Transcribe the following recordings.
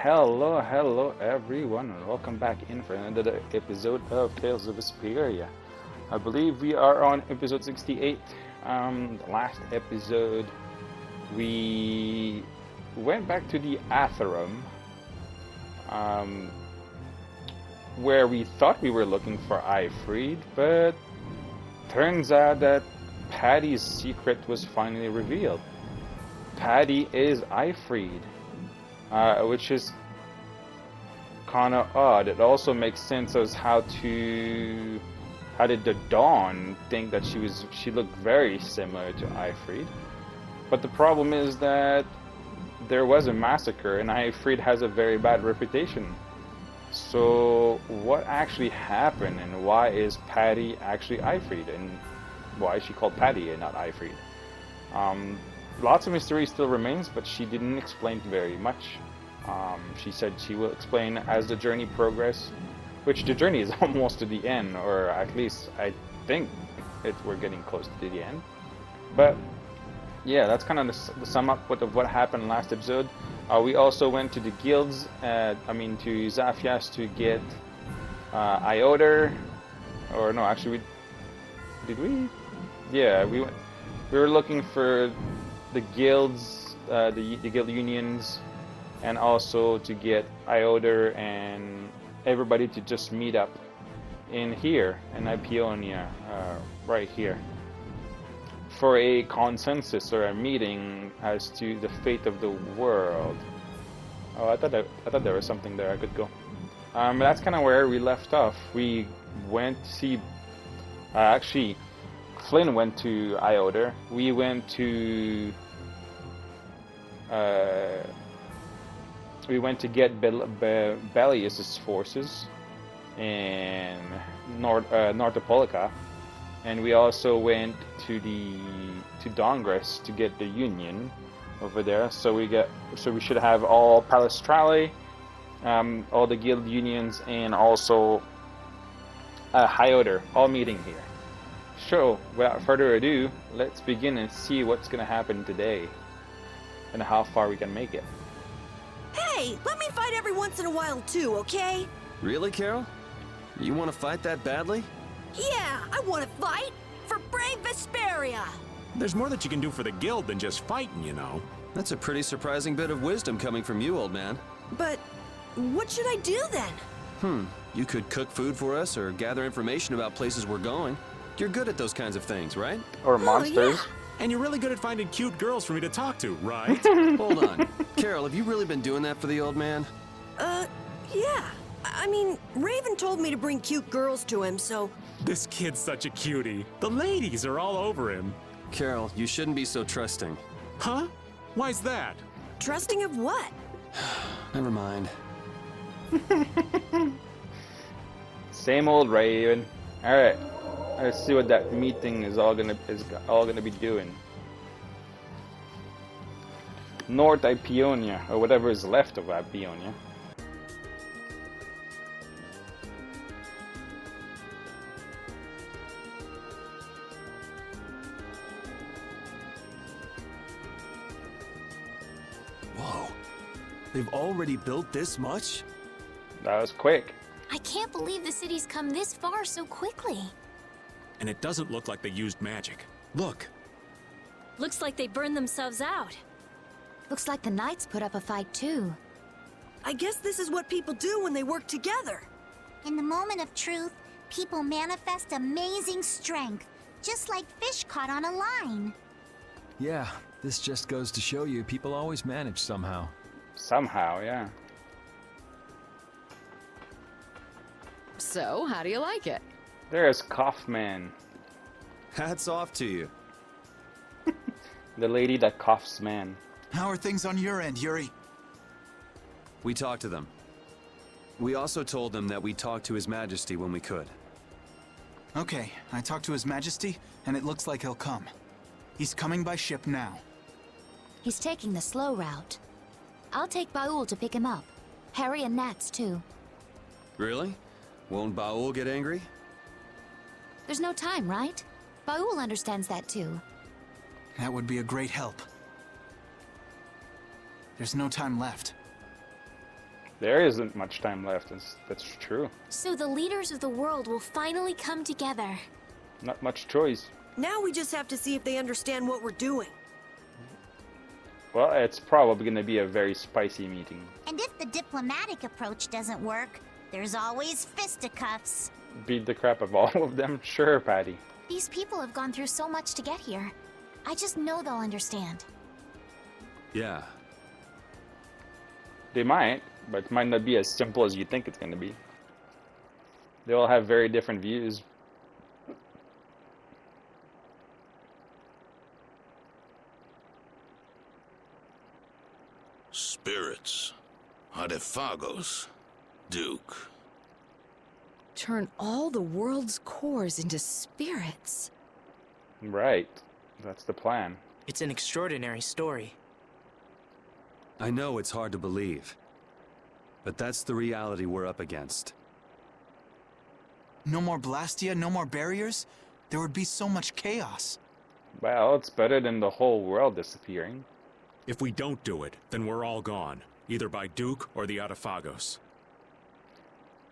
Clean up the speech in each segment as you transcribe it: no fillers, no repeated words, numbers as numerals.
Hello everyone, and welcome back in for another episode of Tales of Vesperia. I believe we are on episode 68. The last episode, we went back to the Atherum, where we thought we were looking for Ifried, but turns out that Patty's secret was finally revealed. Patty is Ifried. Which is kind of odd. It also makes sense as how did the Dawn think that she looked very similar to Ifried. But the problem is that there was a massacre and Ifried has a very bad reputation. So what actually happened, and why is Patty actually Ifried, and why is she called Patty and not Ifried? Lots of mystery still remains, but she didn't explain very much. She said she will explain as the journey progresses, which the journey is almost to the end, or at least I think we're getting close to the end. But yeah, that's kind of the sum up of what happened last episode. We also went to the guilds, to Zaphias to get Ioder, or no, actually did we? Yeah, we were looking for the guilds, the guild unions, and also to get Ioder and everybody to just meet up in here in Ionia, right here, for a consensus or a meeting as to the fate of the world. Oh, I thought there was something there I could go. That's kind of where we left off. We went to see. Actually, Flynn went to Ioder. We went to get Bellius's forces in Nortopolica, and we also went to Dongres to get the Union over there. So we should have all Palestrale, all the guild unions, and also Hyoder all meeting here. So without further ado, let's begin and see what's gonna happen today and how far we can make it. Hey, let me fight every once in a while too, okay? Really, Carol? You want to fight that badly? Yeah, I want to fight for brave Vesperia. There's more that you can do for the guild than just fighting, you know. That's a pretty surprising bit of wisdom coming from you, old man. But what should I do then? You could cook food for us or gather information about places we're going. You're good at those kinds of things, right? Or monsters. Yeah. And you're really good at finding cute girls for me to talk to, right? Hold on. Carol, have you really been doing that for the old man? Yeah. I mean, Raven told me to bring cute girls to him, so... This kid's such a cutie. The ladies are all over him. Carol, you shouldn't be so trusting. Huh? Why's that? Trusting of what? Never mind. Same old Raven. All right, let's see what that meeting is all gonna be doing. North Ionia, or whatever is left of Ionia. Whoa. They've already built this much? That was quick. I can't believe the city's come this far so quickly. And it doesn't look like they used magic. Look. Looks like they burned themselves out. Looks like the Knights put up a fight too. I guess this is what people do when they work together. In the moment of truth, people manifest amazing strength, just like fish caught on a line. Yeah, this just goes to show you people always manage somehow. Somehow, yeah. So, how do you like it? There's Kaufman, Hats off to you. the lady that coughs man. How are things on your end, Yuri? We talked to them. We also told them that we'd talk to His Majesty when we could. Okay, I talked to His Majesty, and it looks like he'll come. He's coming by ship now. He's taking the slow route. I'll take Baul to pick him up. Harry and Nats too. Really? Won't Baul get angry? There's no time, right? Baul understands that too. That would be a great help. There's no time left. There isn't much time left. That's true. So the leaders of the world will finally come together. Not much choice. Now we just have to see if they understand what we're doing. Well, it's probably going to be a very spicy meeting. And if the diplomatic approach doesn't work, there's always fisticuffs. Beat the crap of all of them? Sure, Patty. These people have gone through so much to get here. I just know they'll understand. Yeah. They might, but it might not be as simple as you think it's going to be. They all have very different views. Spirits. Artifagos. Duke. Turn all the world's cores into spirits. Right. That's the plan. It's an extraordinary story. I know it's hard to believe, but that's the reality we're up against. No more Blastia, no more barriers? There would be so much chaos. Well, it's better than the whole world disappearing. If we don't do it, then we're all gone, either by Duke or the Artifagos.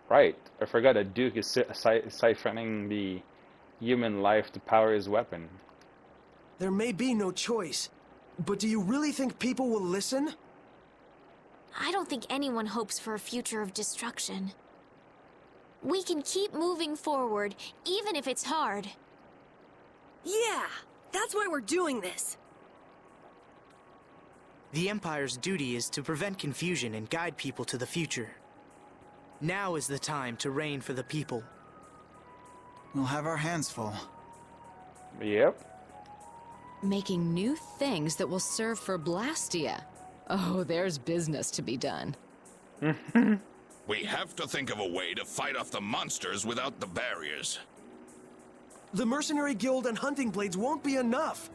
Right. I forgot that Duke is siphoning the human life to power his weapon. There may be no choice, but do you really think people will listen? I don't think anyone hopes for a future of destruction. We can keep moving forward, even if it's hard. Yeah, that's why we're doing this. The Empire's duty is to prevent confusion and guide people to the future. Now is the time to reign for the people. We'll have our hands full. Yep. Making new things that will serve for Blastia. Oh, there's business to be done. We have to think of a way to fight off the monsters without the barriers. The Mercenary Guild and Hunting Blades won't be enough.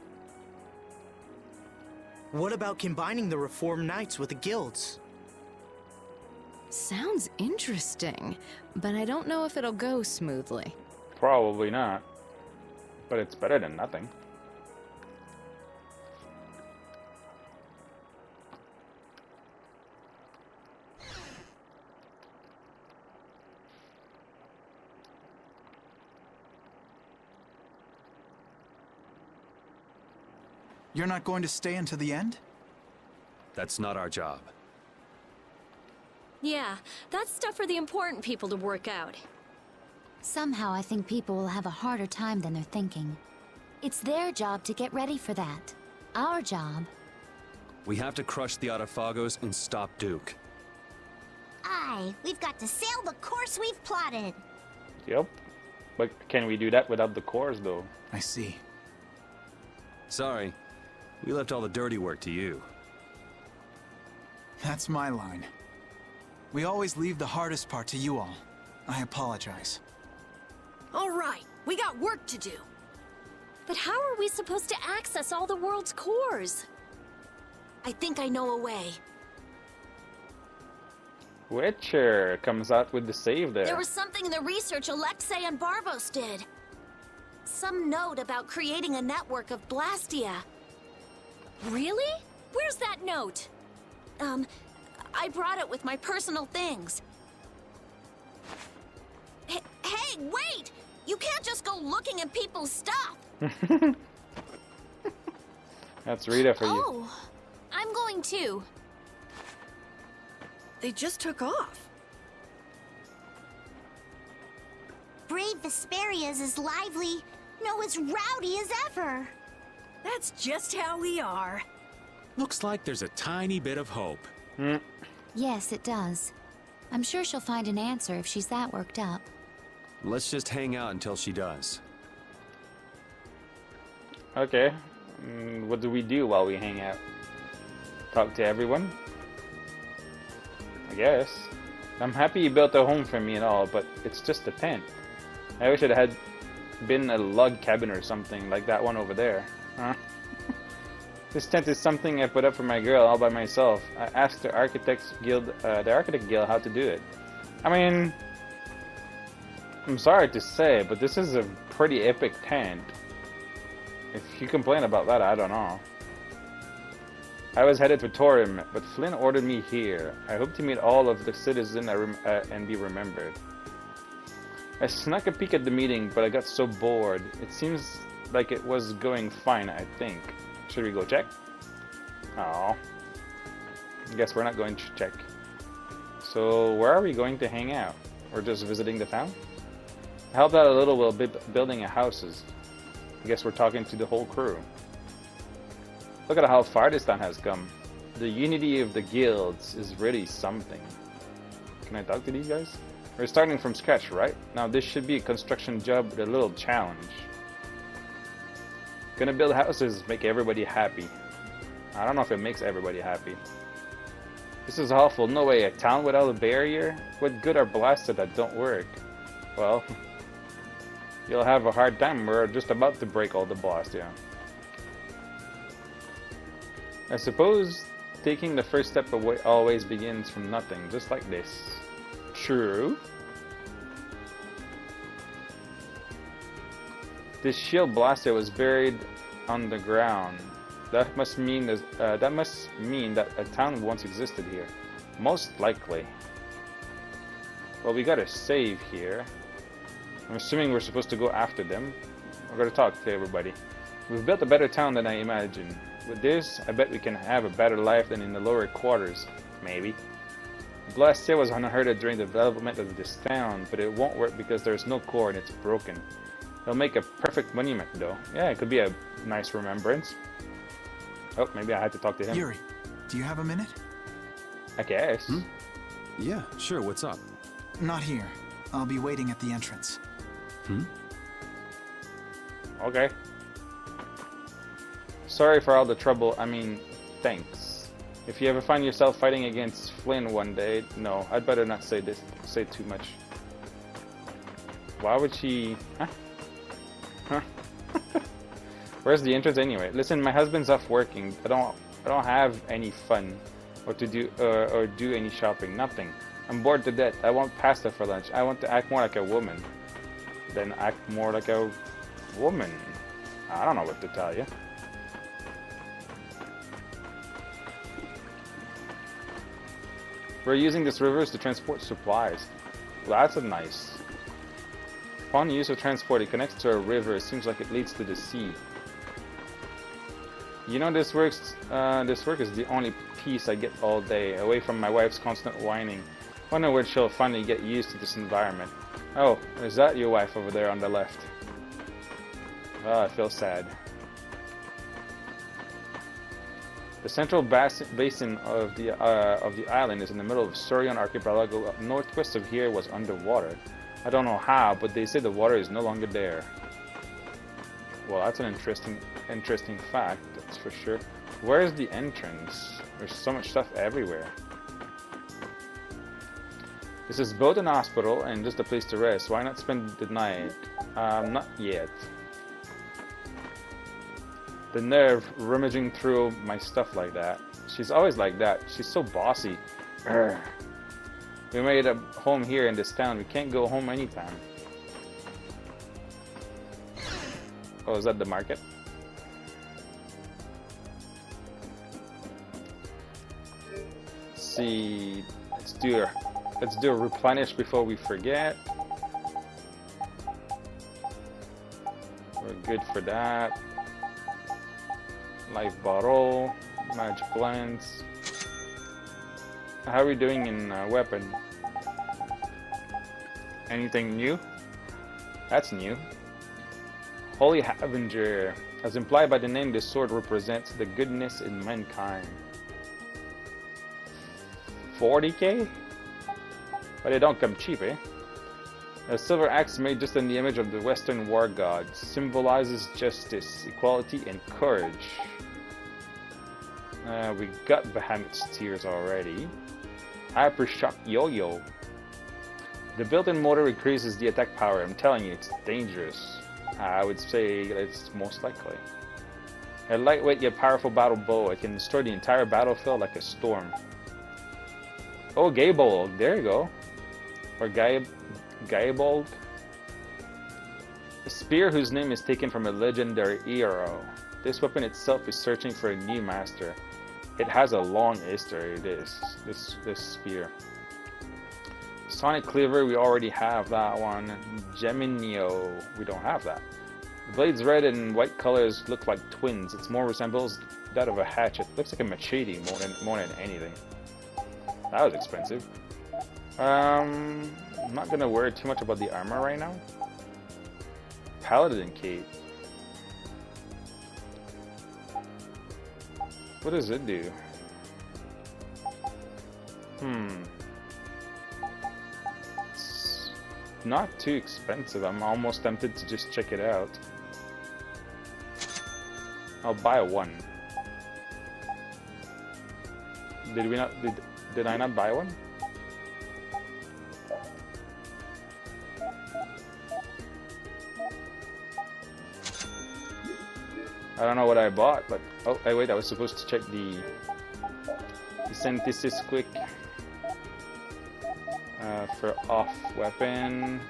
What about combining the Reformed Knights with the guilds? Sounds interesting, but I don't know if it'll go smoothly. Probably not. But it's better than nothing. You're not going to stay until the end? That's not our job. Yeah, that's stuff for the important people to work out. Somehow I think people will have a harder time than they're thinking. It's their job to get ready for that. Our job... We have to crush the Artifagos and stop Duke. Aye, we've got to sail the course we've plotted. Yep. But can we do that without the cores, though? I see. Sorry. We left all the dirty work to you. That's my line. We always leave the hardest part to you all. I apologize. All right, we got work to do. But how are we supposed to access all the world's cores? I think I know a way. Witcher comes out with the save there. There was something in the research Alexei and Barvos did. Some note about creating a network of Blastia. Really? Where's that note? I brought it with my personal things. Hey, wait! You can't just go looking at people's stuff! That's Rita for you. Oh, I'm going too. They just took off. Brave Vesperia is as lively, no, as rowdy as ever. That's just how we are. Looks like there's a tiny bit of hope. Yes, it does. I'm sure she'll find an answer if she's that worked up. Let's just hang out until she does. Okay. What do we do while we hang out? Talk to everyone? I guess. I'm happy you built a home for me and all, but it's just a tent. I wish it had been a log cabin or something like that one over there. Huh? This tent is something I put up for my girl all by myself. I asked the Architect Guild how to do it. I mean, I'm sorry to say, but this is a pretty epic tent. If you complain about that, I don't know. I was headed to Torim, but Flynn ordered me here. I hope to meet all of the citizens and be remembered. I snuck a peek at the meeting, but I got so bored. It seems like it was going fine, I think. Should we go check? Oh. Guess we're not going to check. So, where are we going to hang out? Or just visiting the town? I helped out a little while building houses. I guess we're talking to the whole crew. Look at how far this town has come. The unity of the guilds is really something. Can I talk to these guys? We're starting from scratch, right? Now this should be a construction job with a little challenge. Gonna build houses, make everybody happy. I don't know if it makes everybody happy. This is awful. No way, a town without a barrier? What good are blasted that don't work? Well, you'll have a hard time. We're just about to break all the blasts, yeah. I suppose taking the first step always begins from nothing, just like this. True. This shield blaster was buried on the ground. That must mean that a town once existed here. Most likely. Well, we gotta save here. I'm assuming we're supposed to go after them. We're gonna talk to everybody. We've built a better town than I imagined. With this, I bet we can have a better life than in the lower quarters. Maybe. Blastia was unheard during the development of this town, but it won't work because there's no core and it's broken. It'll make a perfect monument though. Yeah, it could be a nice remembrance. Oh, maybe I had to talk to him. Yuri, do you have a minute? I guess. Yeah, sure, what's up? Not here. I'll be waiting at the entrance. Okay. Sorry for all the trouble. I mean, thanks. If you ever find yourself fighting against Flynn one day, no, I'd better not say too much. Why would she... Huh? Where's the entrance anyway? Listen, my husband's off working. I don't have any fun or to do or do any shopping. Nothing. I'm bored to death. I want pasta for lunch. I want to act more like a woman. Then act more like a woman. I don't know what to tell you. We're using this rivers to transport supplies. Well, that's a nice. Upon use of transport, it connects to a river. It seems like it leads to the sea. You know, this work is the only peace I get all day, away from my wife's constant whining. Wonder when she'll finally get used to this environment. Oh, is that your wife over there on the left? Oh, I feel sad. The central basin of the island is in the middle of Surian archipelago. Northwest of here was underwater. I don't know how, but they say the water is no longer there. Well, that's an interesting fact, that's for sure. Where's the entrance? There's so much stuff everywhere. This is both an hospital and just a place to rest. Why not spend the night? Not yet. The nerve rummaging through my stuff like that. She's always like that. She's so bossy. Urgh. We made a home here in this town. We can't go home anytime. Oh, is that the market? Let's see. Let's do a replenish before we forget. We're good for that. Life bottle, magic lens. How are we doing in weapon? Anything new? That's new. Holy Harbinger. As implied by the name, this sword represents the goodness in mankind. 40k? But they don't come cheap, eh? A silver axe made just in the image of the Western war gods. Symbolizes justice, equality, and courage. We got Bahamut's Tears already. Hyper Shock Yo-Yo. The built-in motor increases the attack power. I'm telling you, it's dangerous. I would say it's most likely. A lightweight yet powerful battle bow. It can destroy the entire battlefield like a storm. Oh, Gaybold. There you go. Or Gaybold. A spear whose name is taken from a legendary hero. This weapon itself is searching for a new master. It has a long history, this spear. Sonic Cleaver, we already have that one. Geminio, we don't have that. The blade's red and white colors look like twins. It more resembles that of a hatchet. Looks like a machete more than anything. That was expensive. I'm not gonna worry too much about the armor right now. Paladin cape. What does it do? It's not too expensive. I'm almost tempted to just check it out. I'll buy one. Did I not buy one? I don't know what I bought, but oh, wait, I was supposed to check the synthesis quick for off weapon,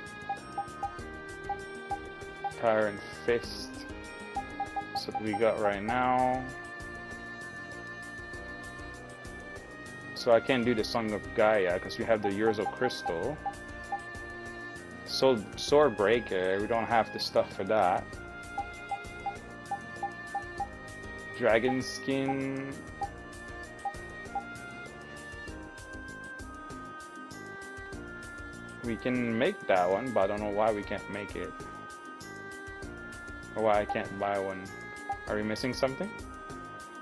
Tyrant Fist. That's what we got right now. So I can't do the Song of Gaia because we have the Urzo Crystal. So Sword Breaker, we don't have the stuff for that. Dragon Skin. We can make that one, but I don't know why we can't make it. Or why I can't buy one. Are we missing something?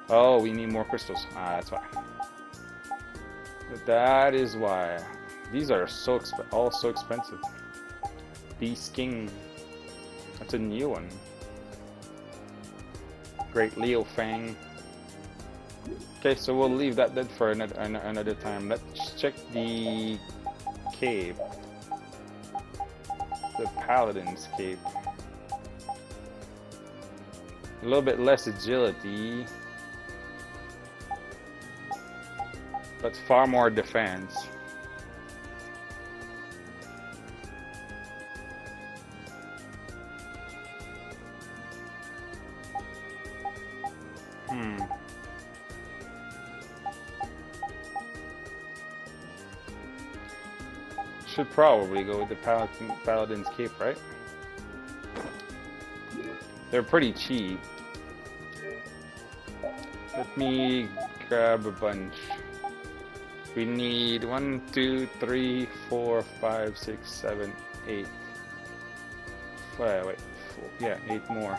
Oh, we need more crystals. Ah, that's why. But that is why. These are all so expensive. Beast King. That's a new one. Great Leo Fang. Okay, so we'll leave that dead for another time. Let's check the cape. The Paladin's cape. A little bit less agility, but far more defense. Should probably go with the Paladin's cape, right? They're pretty cheap. Let me grab a bunch. We need 1, 2, 3, 4, 5, 6, 7, 8. Wait, 4. Yeah, 8 more.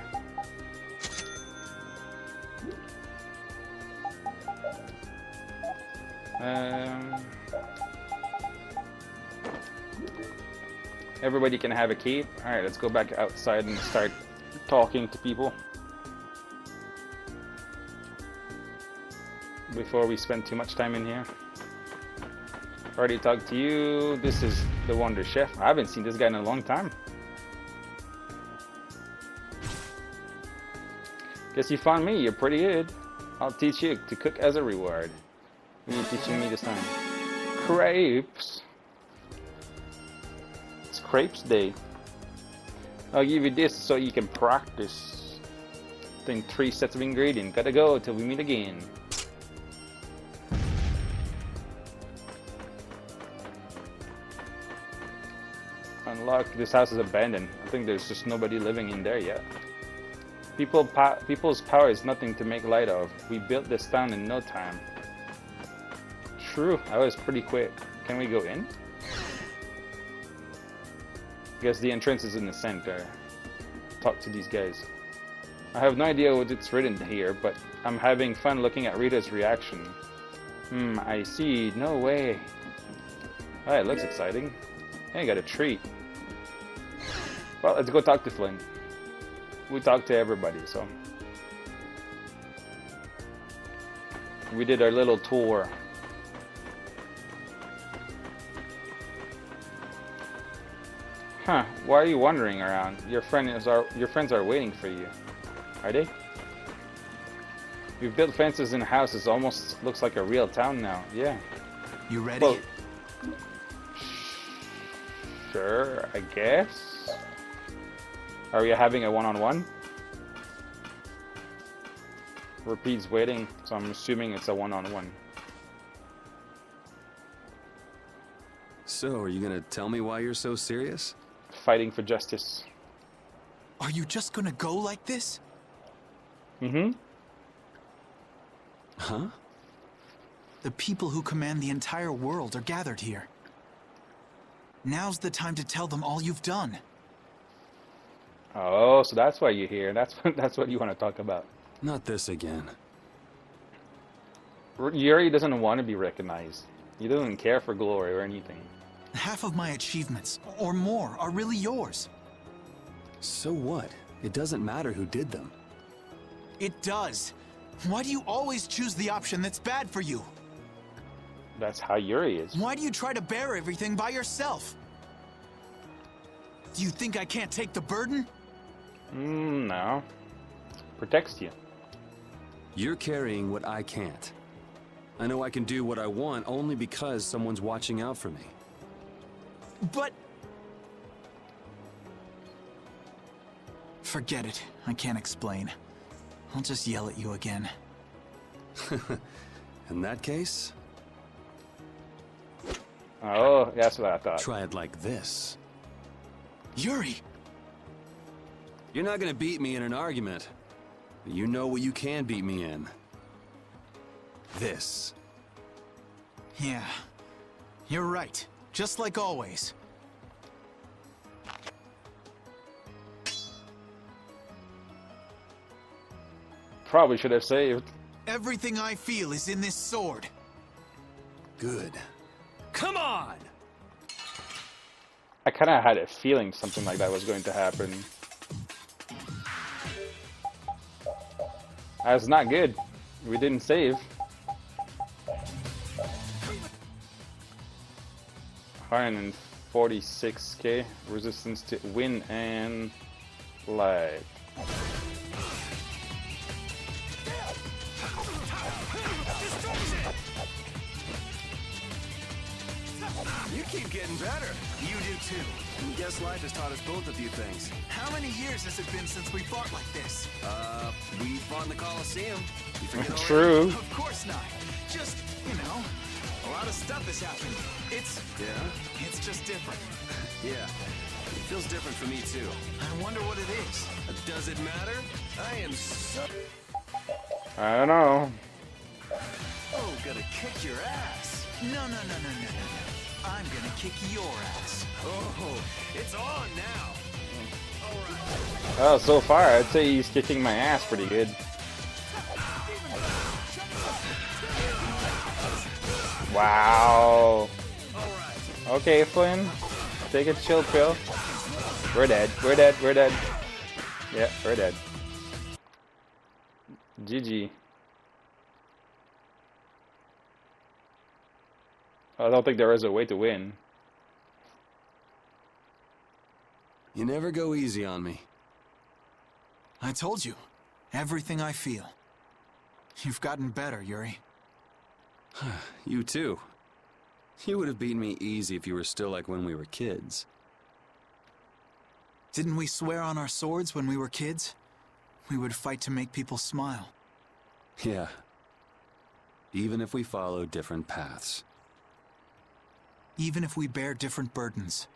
Everybody can have a cape. Alright, let's go back outside and start talking to people before we spend too much time in here. Already talked to you. This is the Wonder Chef. I haven't seen this guy in a long time. Guess you found me. You're pretty good. I'll teach you to cook as a reward. What are you teaching me this time? Crepes. It's Crepes Day. I'll give you this so you can practice. Then 3 sets of ingredients. Gotta go till we meet again. Unlock. This house is abandoned. I think there's just nobody living in there yet. People's power is nothing to make light of. We built this town in no time. True, that was pretty quick. Can we go in? I guess the entrance is in the center. Talk to these guys. I have no idea what it's written here, but I'm having fun looking at Rita's reaction. I see. No way. Oh, it looks exciting. Hey, got a treat. Well, let's go talk to Flynn. We talked to everybody, so. We did our little tour. Huh, why are you wandering around? Your friends are waiting for you. Are they? You've built fences and houses. Almost looks like a real town now. Yeah. You ready? Well, sure, I guess. Are we having a one-on-one? Repeat's waiting, so I'm assuming it's a one-on-one. So, are you gonna tell me why you're so serious? Fighting for justice. Are you just gonna go like this? Mm-hmm. Huh? The people who command the entire world are gathered here. Now's the time to tell them all you've done. Oh, so that's why you're here. That's what you want to talk about. Not this again. Yuri doesn't want to be recognized. He doesn't care for glory or anything. Half of my achievements, or more, are really yours. So what? It doesn't matter who did them. It does. Why do you always choose the option that's bad for you? That's how Yuri is. Why do you try to bear everything by yourself? Do you think I can't take the burden? No. Protects you. You're carrying what I can't. I know I can do what I want only because someone's watching out for me. But... Forget it. I can't explain. I'll just yell at you again. In that case... Oh, that's what I thought. Try it like this. Yuri! You're not gonna beat me in an argument. But you know what you can beat me in. This. Yeah. You're right. Just like always. Probably should have saved. Everything I feel is in this sword. Good. Come on! I kind of had a feeling something like that was going to happen. That's not good. We didn't save. 146k resistance to wind and light. You keep getting better. You do too. And guess life has taught us both a few things. How many years has it been since we fought like this? We fought in the Coliseum. You forget already? True. Of course not. Just, you know, a lot of stuff has happened. It's just different. Yeah. It feels different for me too. I wonder what it is. Does it matter? I am so... I don't know. Oh, gonna kick your ass. No. I'm gonna kick your ass. Oh, it's on now. Alright. Oh, so far, I'd say he's kicking my ass pretty good. Wow. Okay, Flynn. Take a chill pill. We're dead. We're dead. We're dead. Yeah, we're dead. GG. I don't think there is a way to win. You never go easy on me. I told you. Everything I feel. You've gotten better, Yuri. You too. You would have beaten me easy if you were still like when we were kids. Didn't we swear on our swords when we were kids? We would fight to make people smile. Yeah. Even if we follow different paths. Even if we bear different burdens.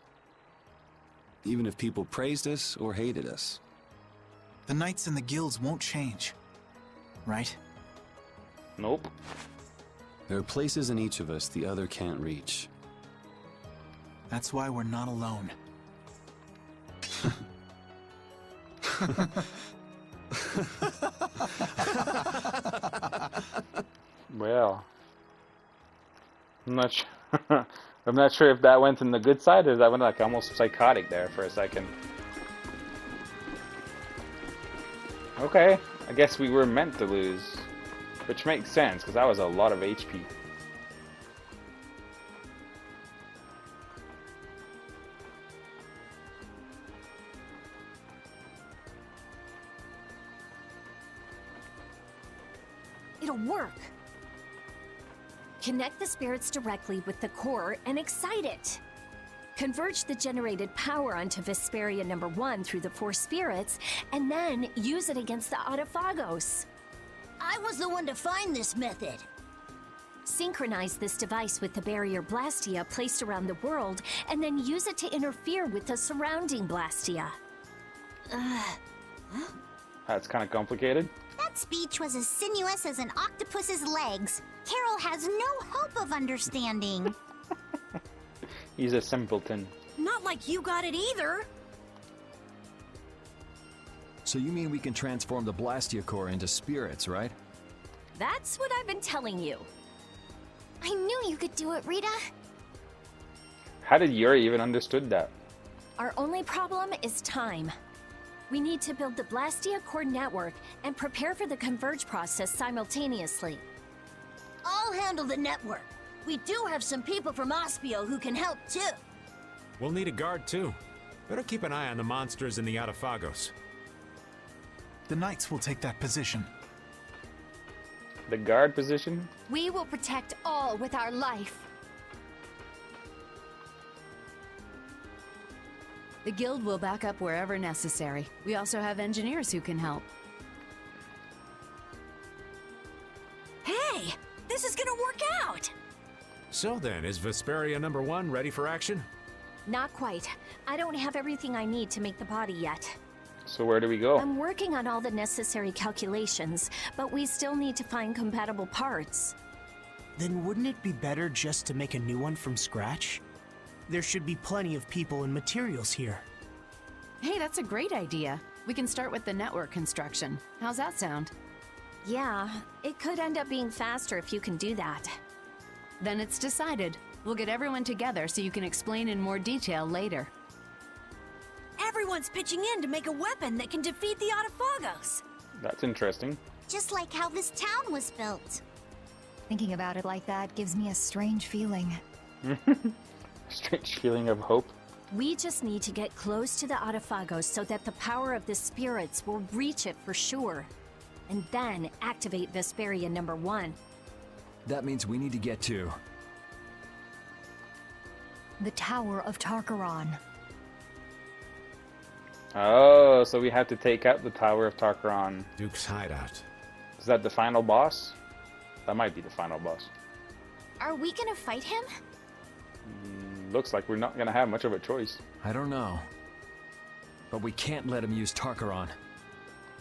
Even if people praised us or hated us. The knights and the guilds won't change. Right? Nope. There are places in each of us the other can't reach. That's why we're not alone. Well, I'm not sure. I'm not sure if that went in the good side or that went like almost psychotic there for a second. Okay, I guess we were meant to lose, which makes sense because that was a lot of HP. It'll work. Connect the spirits directly with the core and excite it. Converge the generated power onto Vesperia #1 through the 4 spirits, and then use it against the Autophagos. I was the one to find this method. Synchronize this device with the barrier Blastia placed around the world, and then use it to interfere with the surrounding Blastia. That's kind of complicated. That speech was as sinuous as an octopus's legs. Carol has no hope of understanding. He's a simpleton. Not like you got it either. So you mean we can transform the Blastia core into spirits, right? That's what I've been telling you. I knew you could do it, Rita. How did Yuri even understood that? Our only problem is time. We need to build the Blastia core network and prepare for the converge process simultaneously. I'll handle the network. We do have some people from Ospio who can help too. We'll need a guard too. Better keep an eye on the monsters in the Atafagos. The Knights will take that position. The guard position? We will protect all with our life. The guild will back up wherever necessary. We also have engineers who can help. Hey, this is gonna work out. So then, is Vesperia #1 ready for action? Not quite. I don't have everything I need to make the body yet. So where do we go? I'm working on all the necessary calculations, but we still need to find compatible parts. Then wouldn't it be better just to make a new one from scratch? There should be plenty of people and materials here. Hey, that's a great idea. We can start with the network construction. How's that sound? Yeah, it could end up being faster if you can do that. Then it's decided. We'll get everyone together so you can explain in more detail later. Everyone's pitching in to make a weapon that can defeat the Atafagos. That's interesting. Just like how this town was built. Thinking about it like that gives me a strange feeling. Strange feeling of hope. We just need to get close to the Atafagos so that the power of the spirits will reach it for sure. And then activate Vesperia #1. That means we need to get to... The Tower of Tarkaron. Oh, so we have to take out the Tower of Tarkaron. Duke's hideout. Is that the final boss? That might be the final boss. Are we gonna fight him? Looks like we're not gonna have much of a choice. I don't know. But we can't let him use Tarkaron.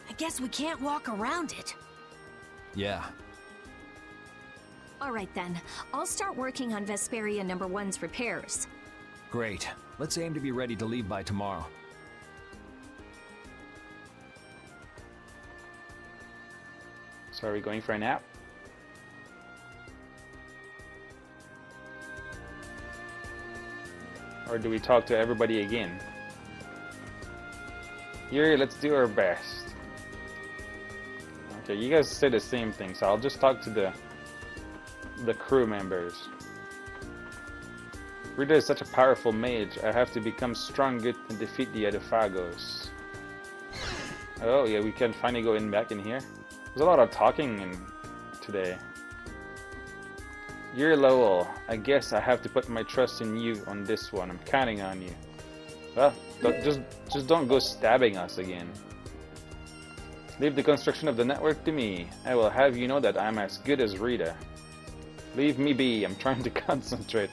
I guess we can't walk around it. Yeah. All right then, I'll start working on Vesperia #1's repairs. Great. Let's aim to be ready to leave by tomorrow. So are we going for a nap? Or do we talk to everybody again? Yuri, let's do our best. Okay, you guys say the same thing, so I'll just talk to the crew members. Rita is such a powerful mage. I have to become stronger to defeat the Atafagos. Oh yeah, we can finally go back in here. There's a lot of talking today. You're Lowell. I guess I have to put my trust in you on this one. I'm counting on you. Well, just don't go stabbing us again. Leave the construction of the network to me. I will have you know that I'm as good as Rita. Leave me be. I'm trying to concentrate.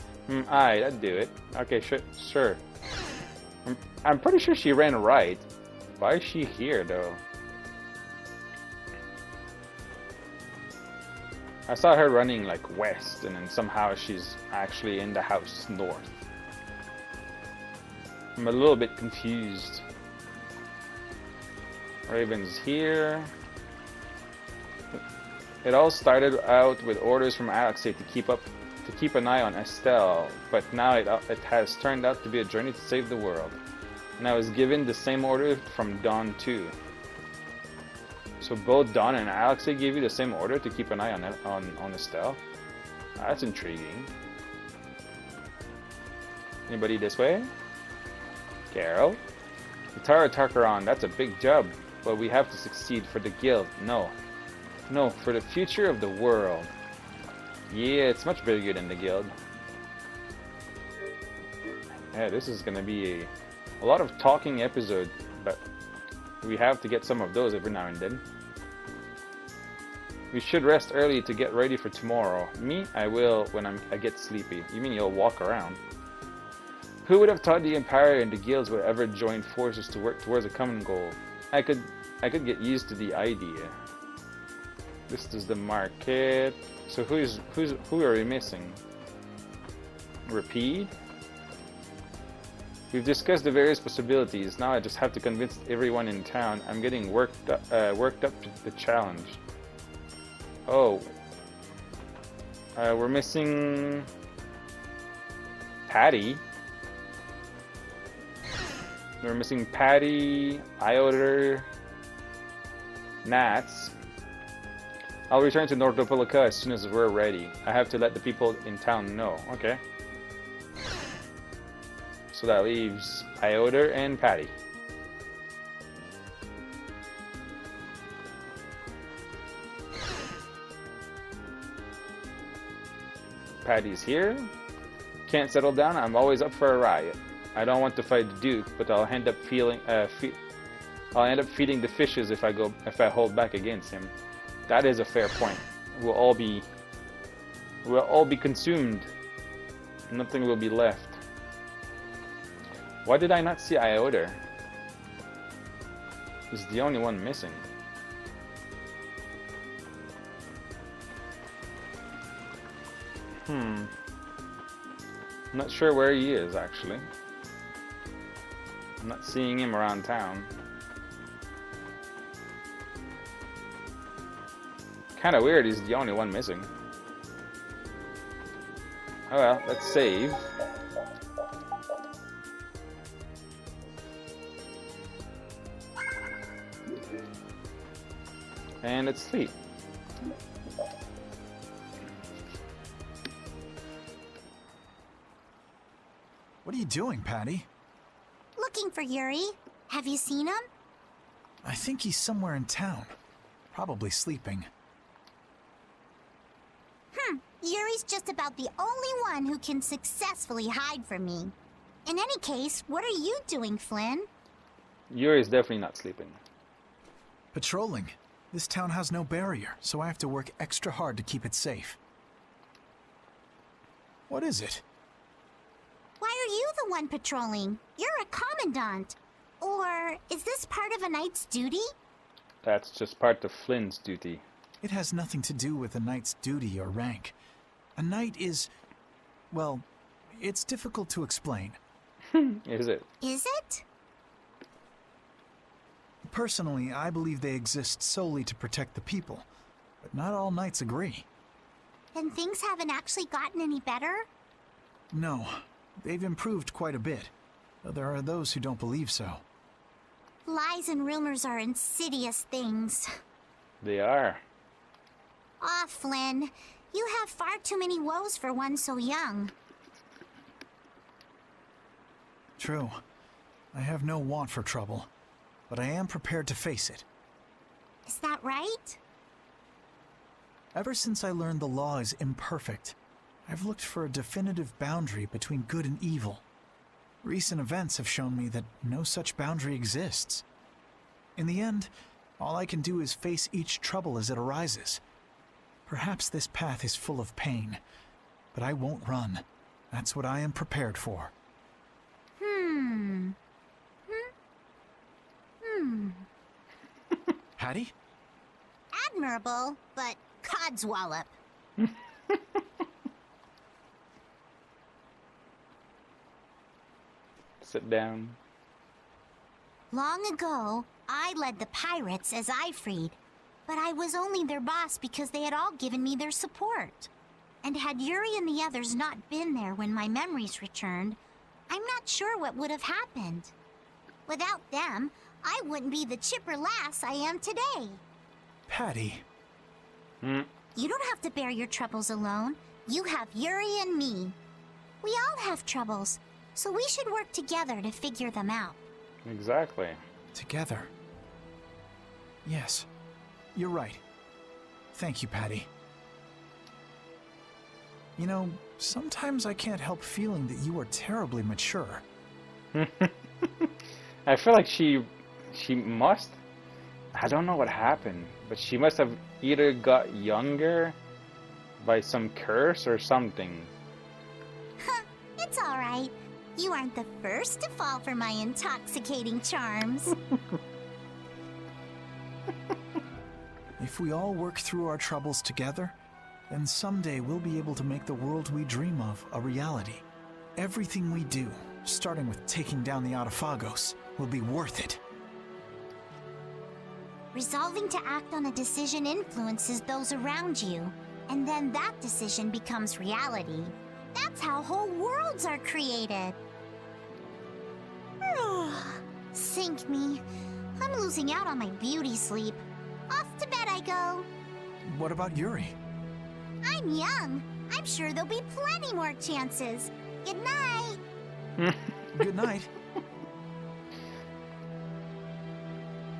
Aye, that'd do it. Okay, sure. I'm pretty sure she ran right. Why is she here, though? I saw her running like west, and then somehow she's actually in the house north. I'm a little bit confused. Raven's here. It all started out with orders from Alexei to keep an eye on Estelle, but now it has turned out to be a journey to save the world. And I was given the same order from Dawn too. So both Dawn and Alexei gave you the same order to keep an eye on Estelle? That's intriguing. Anybody this way? Carol? The Tower of Tarkaron, that's a big job, but we have to succeed for the guild. No, for the future of the world. Yeah, it's much bigger than the guild. Yeah, this is gonna be a lot of talking episode, but we have to get some of those every now and then. We should rest early to get ready for tomorrow. Me, I will when I get sleepy. You mean you'll walk around? Who would have thought the Empire and the guilds would ever join forces to work towards a common goal? I could get used to the idea. This is the market. So who are we missing? Repeat? We've discussed the various possibilities. Now I just have to convince everyone in town. I'm getting worked up to the challenge. Oh. We're missing Patty. We're missing Patty, Iota, Nats. I'll return to Nordopolica as soon as we're ready. I have to let the people in town know. Okay. So that leaves Iota and Patty. Patty's here. Can't settle down. I'm always up for a riot. I don't want to fight the Duke, but I'll end up feeding the fishes if I hold back against him. That is a fair point. We'll all be consumed. Nothing will be left. Why did I not see Iota? He's the only one missing. I'm not sure where he is, actually. I'm not seeing him around town. Kinda weird he's the only one missing. Oh well, let's save. And let's sleep. What are you doing, Patty? Looking for Yuri. Have you seen him? I think he's somewhere in town. Probably sleeping. Yuri's just about the only one who can successfully hide from me. In any case, what are you doing, Flynn? Yuri's definitely not sleeping. Patrolling. This town has no barrier, so I have to work extra hard to keep it safe. What is it? Why are you the one patrolling? You're a commandant. Or is this part of a knight's duty? That's just part of Flynn's duty. It has nothing to do with a knight's duty or rank. A knight is... well, it's difficult to explain. Is it? Is it? Personally, I believe they exist solely to protect the people, but not all knights agree. And things haven't actually gotten any better? No, they've improved quite a bit, though there are those who don't believe so. Lies and rumors are insidious things. They are. Ah, Flynn, you have far too many woes for one so young. True. I have no want for trouble, but I am prepared to face it. Is that right? Ever since I learned the law is imperfect, I've looked for a definitive boundary between good and evil. Recent events have shown me that no such boundary exists. In the end, all I can do is face each trouble as it arises. Perhaps this path is full of pain, but I won't run. That's what I am prepared for. Hattie? Admirable, but codswallop. Sit down. Long ago, I led the pirates as I freed, but I was only their boss because they had all given me their support. And had Yuri and the others not been there when my memories returned, I'm not sure what would have happened. Without them, I wouldn't be the chipper lass I am today. Patty. You don't have to bear your troubles alone. You have Yuri and me. We all have troubles, so we should work together to figure them out. Exactly. Together. Yes, you're right. Thank you, Patty. You know, sometimes I can't help feeling that you are terribly mature. I feel like she must I don't know what happened, but she must have either got younger by some curse or something. It's alright. You aren't the first to fall for my intoxicating charms. If we all work through our troubles together, then someday we'll be able to make the world we dream of a reality. Everything we do, starting with taking down the Autophagos, will be worth it. Resolving to act on a decision influences those around you, and then that decision becomes reality. That's how whole worlds are created. Sink me. I'm losing out on my beauty sleep. Off to bed I go. What about Yuri? I'm young. I'm sure there'll be plenty more chances. Good night. Good night.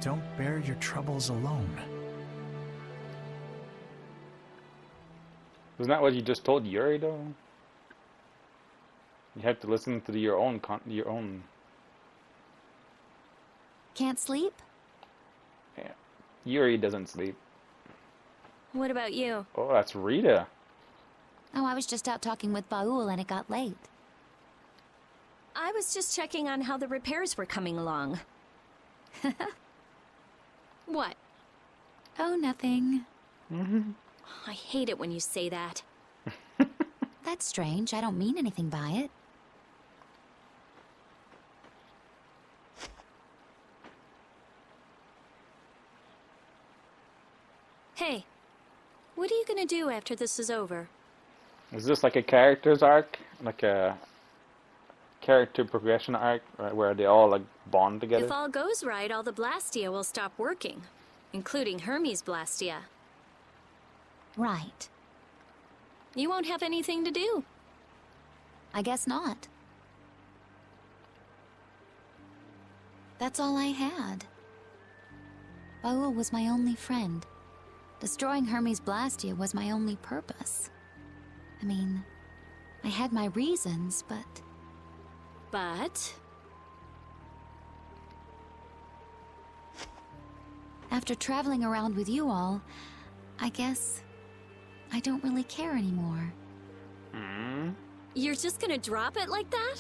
Don't bear your troubles alone. Isn't that what you just told Yuri, though? You have to listen to your own Can't sleep? Yeah. Yuri doesn't sleep. What about you? Oh, that's Rita. Oh, I was just out talking with Baul and it got late. I was just checking on how the repairs were coming along. What? Oh, nothing. I hate it when you say that. That's strange. I don't mean anything by it. Hey, what are you gonna do after this is over? Is this like a character's arc? Like a character progression arc where they all like bond together? If all goes right, all the Blastia will stop working, including Hermes Blastia. Right. You won't have anything to do. I guess not. That's all I had. Baul was my only friend. Destroying Hermes Blastia was my only purpose. I mean, I had my reasons, but... But? After traveling around with you all, I guess I don't really care anymore. You're just gonna drop it like that?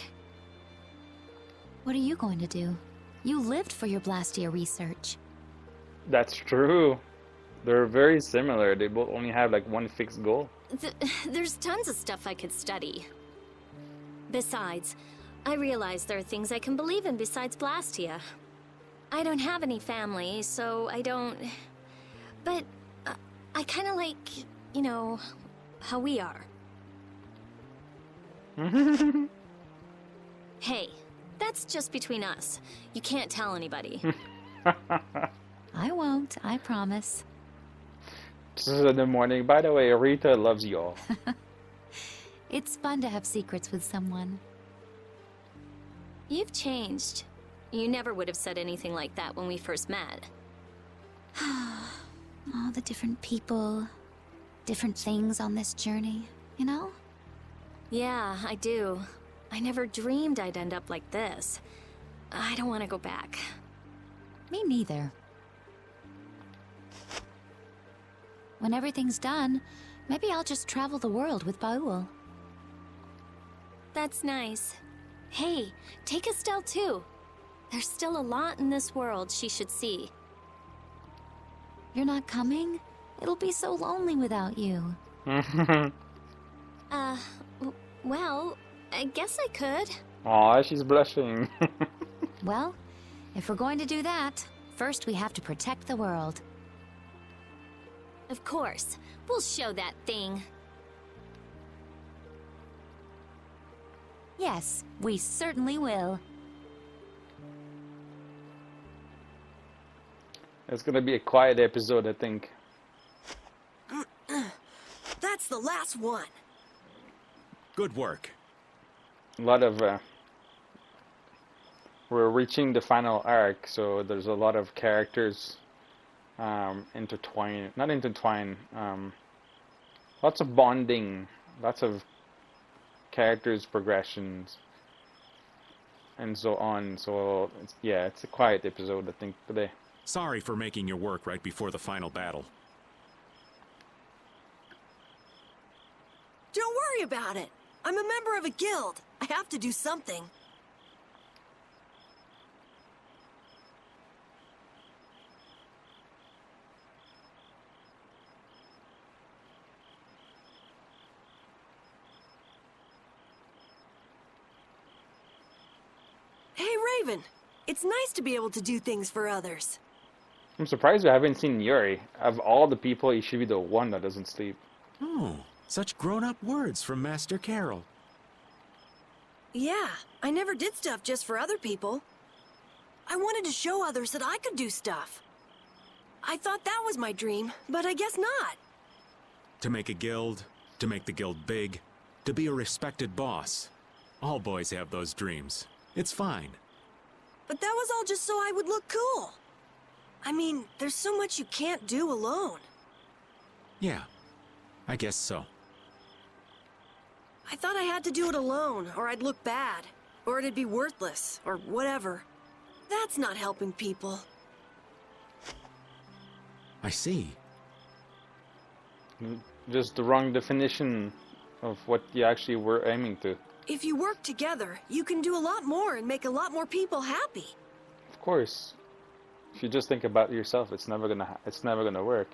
What are you going to do? You lived for your Blastia research. That's true. They're very similar. They both only have like one fixed goal. There's tons of stuff I could study. Besides, I realize there are things I can believe in besides Blastia. I don't have any family, so I don't... But I kind of like, you know, how we are. Hey, that's just between us. You can't tell anybody. I won't, I promise. This is in the morning. By the way, Rita loves you all. It's fun to have secrets with someone. You've changed. You never would have said anything like that when we first met. All the different people, different things on this journey, you know? Yeah, I do. I never dreamed I'd end up like this. I don't want to go back. Me neither. When everything's done, maybe I'll just travel the world with Baul. That's nice. Hey, take Estelle too. There's still a lot in this world she should see. You're not coming? It'll be so lonely without you. Well, I guess I could. Aw, she's blushing. Well, if we're going to do that, first we have to protect the world. Of course. We'll show that thing. Yes, we certainly will. It's gonna be a quiet episode, I think. That's the last one. Good work. A lot of we're reaching the final arc, so there's a lot of characters lots of bonding, lots of characters progressions and so on. So it's a quiet episode, I think, today. Sorry for making you work right before the final battle. Don't worry about it. I'm a member of a guild. I have to do something. Hey, Raven. It's nice to be able to do things for others. I'm surprised we haven't seen Yuri. Of all the people, he should be the one that doesn't sleep. Oh, such grown-up words from Master Carol. Yeah, I never did stuff just for other people. I wanted to show others that I could do stuff. I thought that was my dream, but I guess not. To make a guild, to make the guild big, to be a respected boss. All boys have those dreams. It's fine. But that was all just so I would look cool. I mean, there's so much you can't do alone. Yeah, I guess so. I thought I had to do it alone, or I'd look bad, or it'd be worthless, or whatever. That's not helping people. I see. Just the wrong definition of what you actually were aiming to. If you work together, you can do a lot more and make a lot more people happy. Of course. If you just think about yourself, it's never gonna work.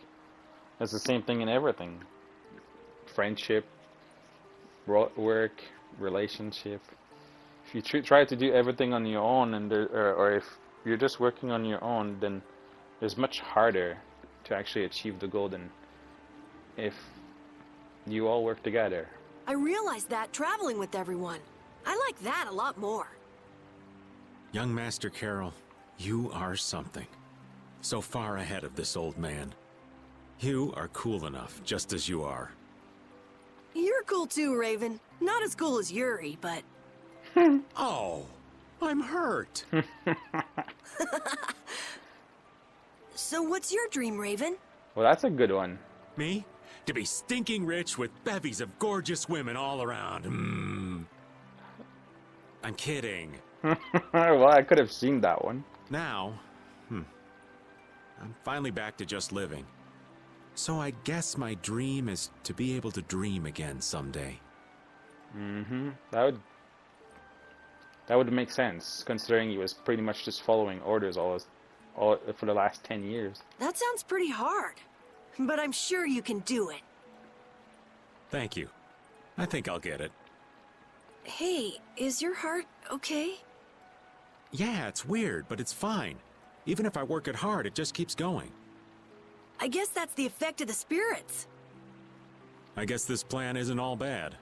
It's the same thing in everything. Friendship, work, relationship. If you try to do everything on your own, and or if you're just working on your own, then it's much harder to actually achieve the goal than if you all work together. I realized that traveling with everyone. I like that a lot more. Young Master Carol, you are something. So far ahead of this old man. You are cool enough, just as you are. You're cool too, Raven. Not as cool as Yuri, but... Oh, I'm hurt. So what's your dream, Raven? Well, that's a good one. Me? To be stinking rich with bevies of gorgeous women all around. I'm kidding. Well, I could have seen that one. Now, I'm finally back to just living. So I guess my dream is to be able to dream again someday. That would make sense, considering he was pretty much just following orders all for the last 10 years. That sounds pretty hard, but I'm sure you can do it. Thank you. I think I'll get it. Hey, is your heart okay? Yeah, it's weird, but it's fine. Even if I work it hard, it just keeps going. I guess that's the effect of the spirits. I guess this plan isn't all bad.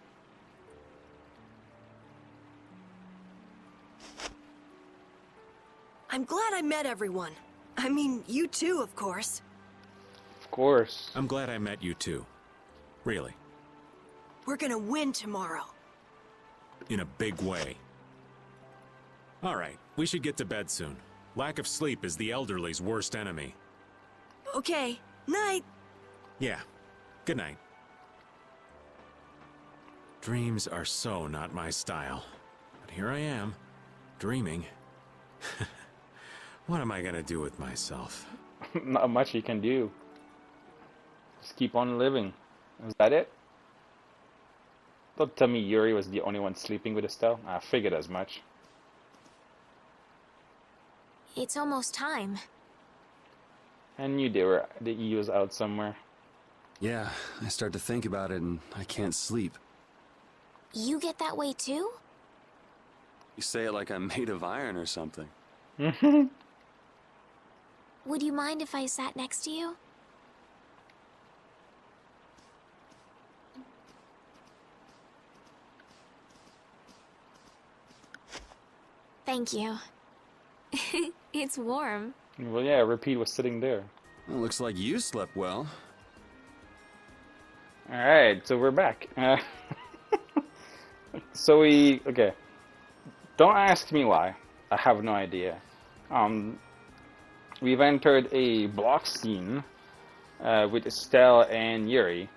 I'm glad I met everyone. I mean, you too, of course. Of course. I'm glad I met you too. Really. We're gonna win tomorrow. In a big way. All right, we should get to bed soon. Lack of sleep is the elderly's worst enemy. Okay, night. Yeah, good night. Dreams are so not my style. But here I am, dreaming. What am I gonna do with myself? Not much you can do. Just keep on living. Is that it? Don't tell me Yuri was the only one sleeping with Estelle. I figured as much. It's almost time. I knew the E was out somewhere. Yeah, I start to think about it and I can't sleep. You get that way too? You say it like I'm made of iron or something. Would you mind if I sat next to you? Thank you. It's warm. Well, yeah, Repeat was sitting there. Well, looks like you slept well. Alright, so we're back. Okay. Don't ask me why. I have no idea. We've entered a block scene with Estelle and Yuri.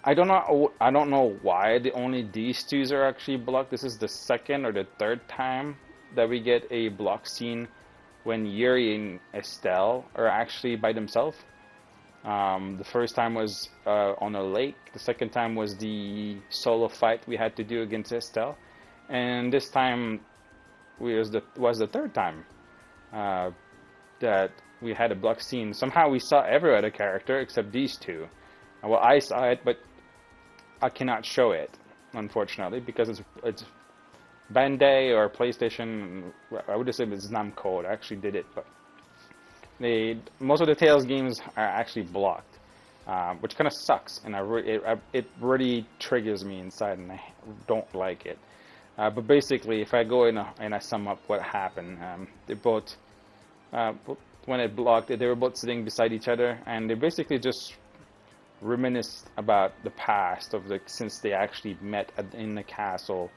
I don't know why only these two are actually blocked. This is the second or the third time that we get a block scene when Yuri and Estelle are actually by themselves. The first time was on a lake. The second time was the solo fight we had to do against Estelle, and this time was the third time that we had a block scene. Somehow we saw every other character except these two. Well, I saw it, but I cannot show it, unfortunately, because it's Bandai or PlayStation. I would assume it's Namco. I actually did it, but most of the Tales games are actually blocked, which kind of sucks, and it really triggers me inside, and I don't like it. But basically, if I go and I sum up what happened, they both, when it blocked, they were both sitting beside each other, and they basically just reminisced about the past since they actually met in the castle,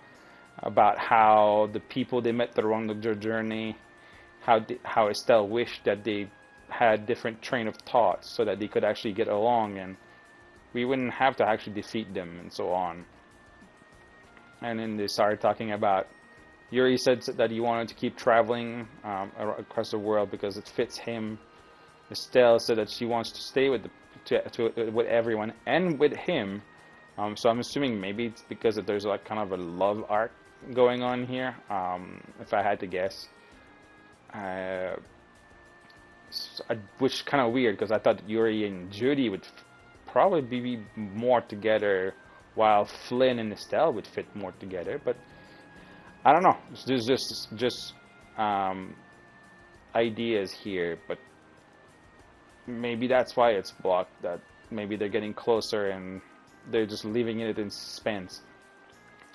about how the people they met along their journey, how Estelle wished that they had different train of thought so that they could actually get along and we wouldn't have to actually defeat them and so on. And then they started talking about, Yuri said that he wanted to keep traveling across the world because it fits him. Estelle said that she wants to stay with with everyone and with him. So I'm assuming maybe it's because there's like kind of a love arc going on here, if I had to guess. Which kind of weird, because I thought Yuri and Judy would probably be more together, while Flynn and Estelle would fit more together. But I don't know. There's just ideas here, but maybe that's why it's blocked. That maybe they're getting closer and they're just leaving it in suspense.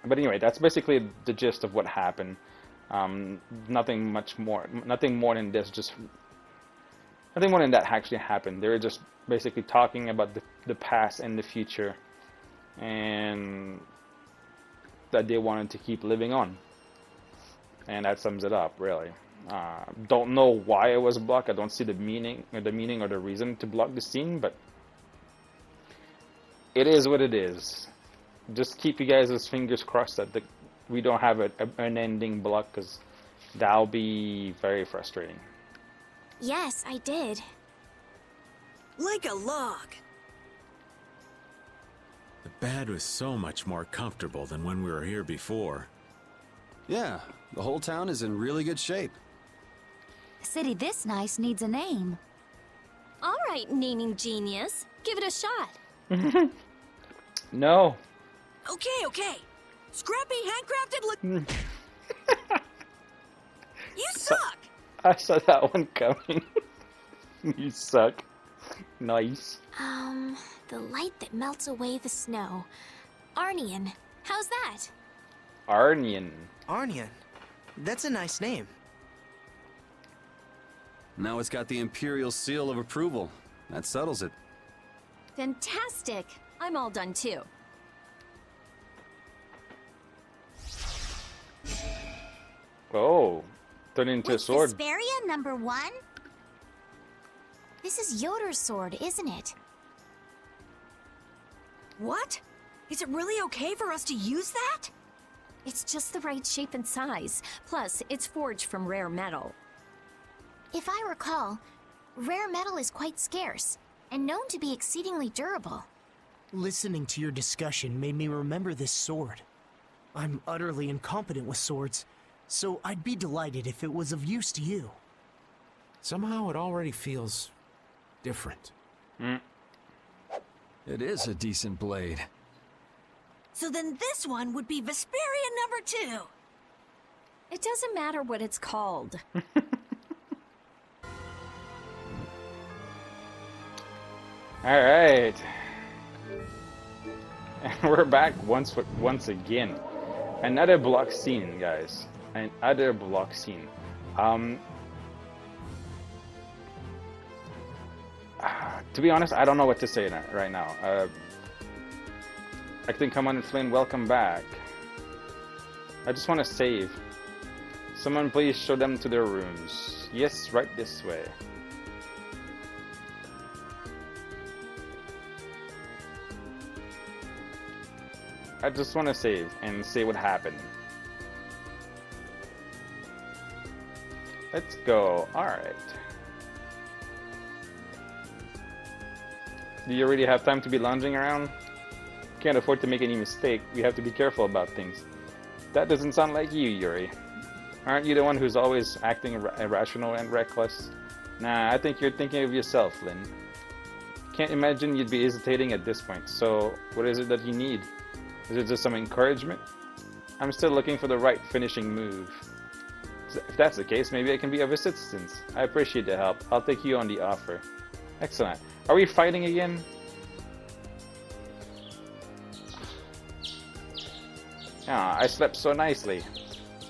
But anyway, that's basically the gist of what happened. Nothing more than this. Just nothing more than that actually happened. They were just basically talking about the past and the future, and that they wanted to keep living on. And that sums it up, really. Don't know why it was blocked. I don't see the meaning or the reason to block the scene, but it is what it is. Just keep you guys' fingers crossed that we don't have an ending block, because that'll be very frustrating. Yes, I did. Like a log. The bed was so much more comfortable than when we were here before. Yeah, the whole town is in really good shape. A city this nice needs a name. All right, naming genius. Give it a shot. No. Okay. Scrappy, handcrafted look. You suck! I saw that one coming. You suck. Nice. The light that melts away the snow. Arnian. How's that? Arnian. Arnian. That's a nice name. Now it's got the Imperial seal of approval. That settles it. Fantastic. I'm all done too. Oh, turned into a sword. Vesperia #1? This is Yoder's sword, isn't it? What? Is it really okay for us to use that? It's just the right shape and size. Plus, it's forged from rare metal. If I recall, rare metal is quite scarce, and known to be exceedingly durable. Listening to your discussion made me remember this sword. I'm utterly incompetent with swords, so I'd be delighted if it was of use to you. Somehow it already feels different. It is a decent blade. So then this one would be Vesperia #2. It doesn't matter what it's called. All right. And we're back once again. Another block scene, guys. Another block scene. To be honest, I don't know what to say right now. I think Come on and Flynn, welcome back. I just want to save. Someone please show them to their rooms. Yes, right this way. I just want to save and see what happened. Let's go. Alright. Do you really have time to be lounging around? Can't afford to make any mistake. We have to be careful about things. That doesn't sound like you, Yuri. Aren't you the one who's always acting irrational and reckless? Nah, I think you're thinking of yourself, Lynn. Can't imagine you'd be hesitating at this point. So, what is it that you need? Is it just some encouragement? I'm still looking for the right finishing move. If that's the case, maybe I can be of assistance. I appreciate the help. I'll take you on the offer. Excellent. Are we fighting again? Ah, I slept so nicely.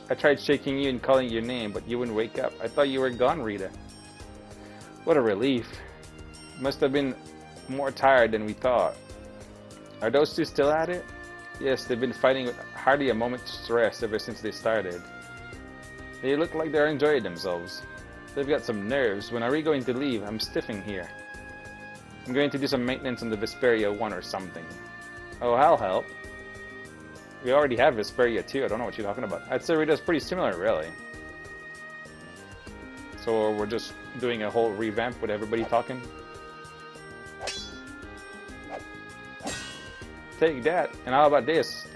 I tried shaking you and calling your name, but you wouldn't wake up. I thought you were gone, Rita. What a relief. Must have been more tired than we thought. Are those two still at it? Yes, they've been fighting with hardly a moment's rest ever since they started. They look like they're enjoying themselves. They've got some nerves. When are we going to leave? I'm stiffing here. I'm going to do some maintenance on the Vesperia 1 or something. Oh, I'll help. We already have Vesperia 2. I don't know what you're talking about. I'd say Rita's pretty similar, really. So we're just doing a whole revamp with everybody talking. Take that. And how about this?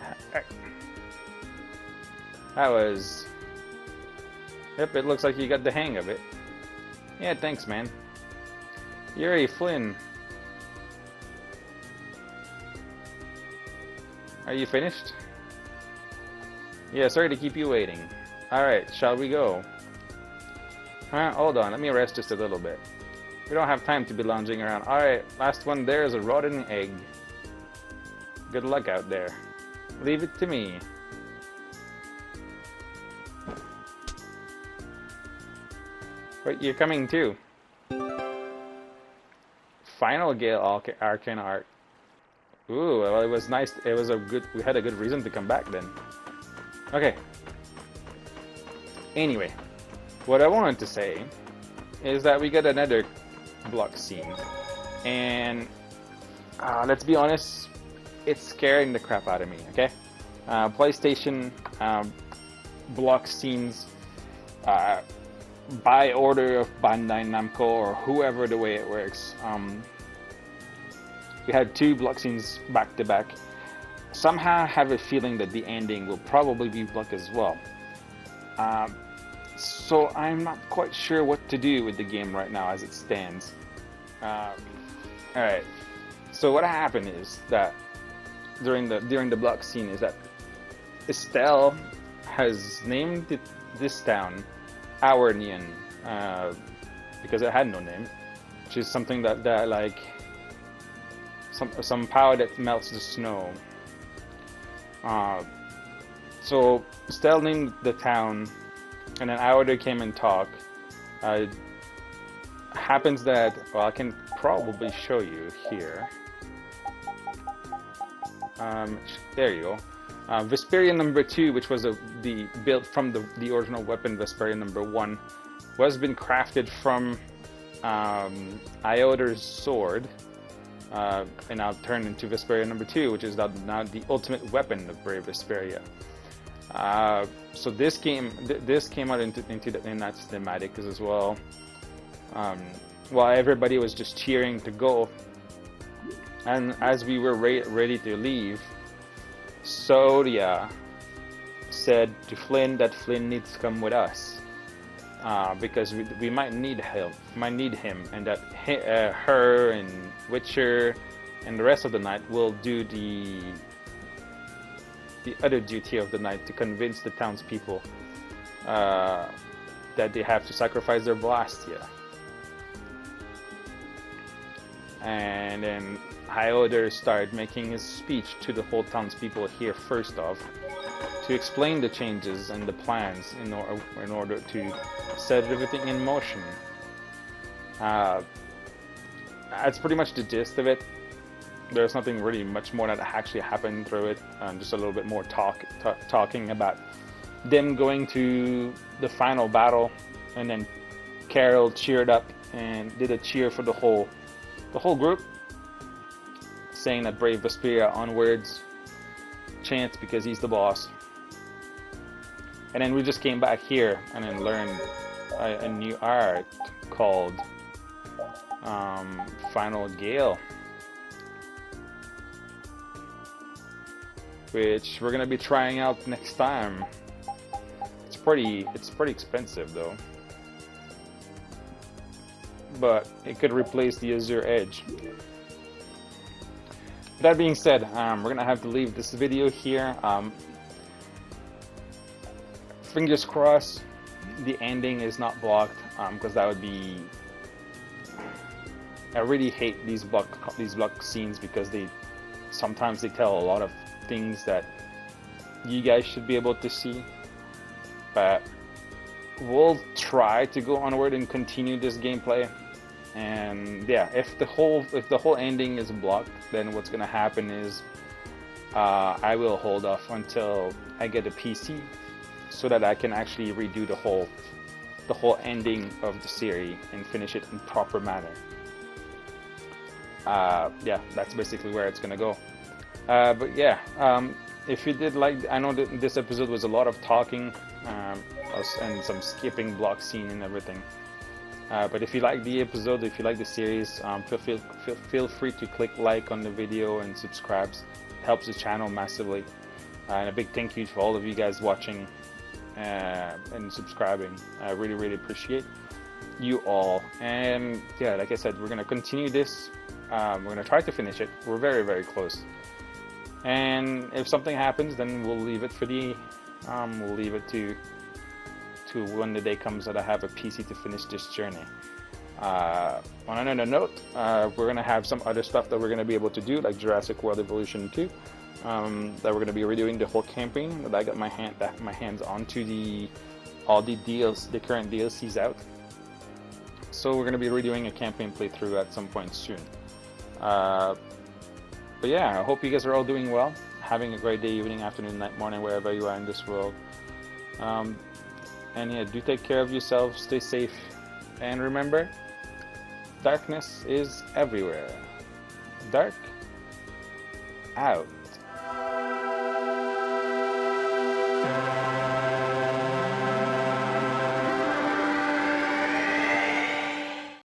That was... Yep, it looks like you got the hang of it. Yeah, thanks, man. Yuri, Flynn. Are you finished? Yeah, sorry to keep you waiting. Alright, shall we go? Hold on, let me rest just a little bit. We don't have time to be lounging around. Alright, last one there is a rotten egg. Good luck out there. Leave it to me. Wait, you're coming too. Final Gale Arcane Art. Ooh, well, it was nice. It was a good. We had a good reason to come back then. Okay. Anyway, what I wanted to say is that we got another block scene, and let's be honest, it's scaring the crap out of me. Okay, PlayStation block scenes by order of Bandai Namco or whoever, the way it works. We had 2 block scenes back to back. Somehow I have a feeling that the ending will probably be block as well. So I'm not quite sure what to do with the game right now as it stands. Alright. So what happened is that during the block scene is that Estelle has named this town Aurnian, because it had no name, which is something that like some power that melts the snow. So Estelle named the town, and then Aurder came and talked. Happens that, well, I can probably show you here. There you go. Vesperia number 2, which was the built from the original weapon Vesperia number 1, was been crafted from Ioder's sword, and now turned into Vesperia number 2, which is now the ultimate weapon of Brave Vesperia. So this came out in that cinematic as well. While everybody was just cheering to go, and as we were ready to leave, Sodia said to Flynn that Flynn needs to come with us, because we might need him, and that her and Witcher and the rest of the night will do the other duty of the night to convince the townspeople that they have to sacrifice their Blastia. And then Hyoder started making his speech to the whole townspeople here first off, to explain the changes and the plans in order to set everything in motion. That's pretty much the gist of it. There's nothing really much more that actually happened through it. Just a little bit more talking about them going to the final battle, and then Carol cheered up and did a cheer for the whole group, saying that Brave Vesperia onwards chants because he's the boss. And then we just came back here and then learned a new art called Final Gale, which we're gonna be trying out next time. It's pretty expensive though, but it could replace the Azure Edge. That being said, we're gonna have to leave this video here. Fingers crossed the ending is not blocked, because that would be... I really hate these block scenes because sometimes they tell a lot of things that you guys should be able to see. But we'll try to go onward and continue this gameplay. And yeah, if the whole ending is blocked, then what's gonna happen is I will hold off until I get a PC, so that I can actually redo the whole ending of the series and finish it in proper manner. Yeah, that's basically where it's gonna go. But yeah, if you did like, I know that this episode was a lot of talking and some skipping block scene and everything. But if you like the episode, if you like the series, feel free to click like on the video and subscribe. It helps the channel massively. And a big thank you to all of you guys watching and subscribing. I really appreciate you all. And yeah, like I said, we're gonna continue this. We're gonna try to finish it. We're very close. And if something happens, then we'll leave it for the we'll leave it to when the day comes that I have a PC to finish this journey. On another note, we're gonna have some other stuff that we're gonna be able to do, like Jurassic World Evolution 2. That we're gonna be redoing the whole campaign. That I got my hands onto all the current DLCs out. So we're gonna be redoing a campaign playthrough at some point soon. But yeah, I hope you guys are all doing well, having a great day, evening, afternoon, night, morning, wherever you are in this world. And yeah, do take care of yourselves, stay safe, and remember, darkness is everywhere. Dark out.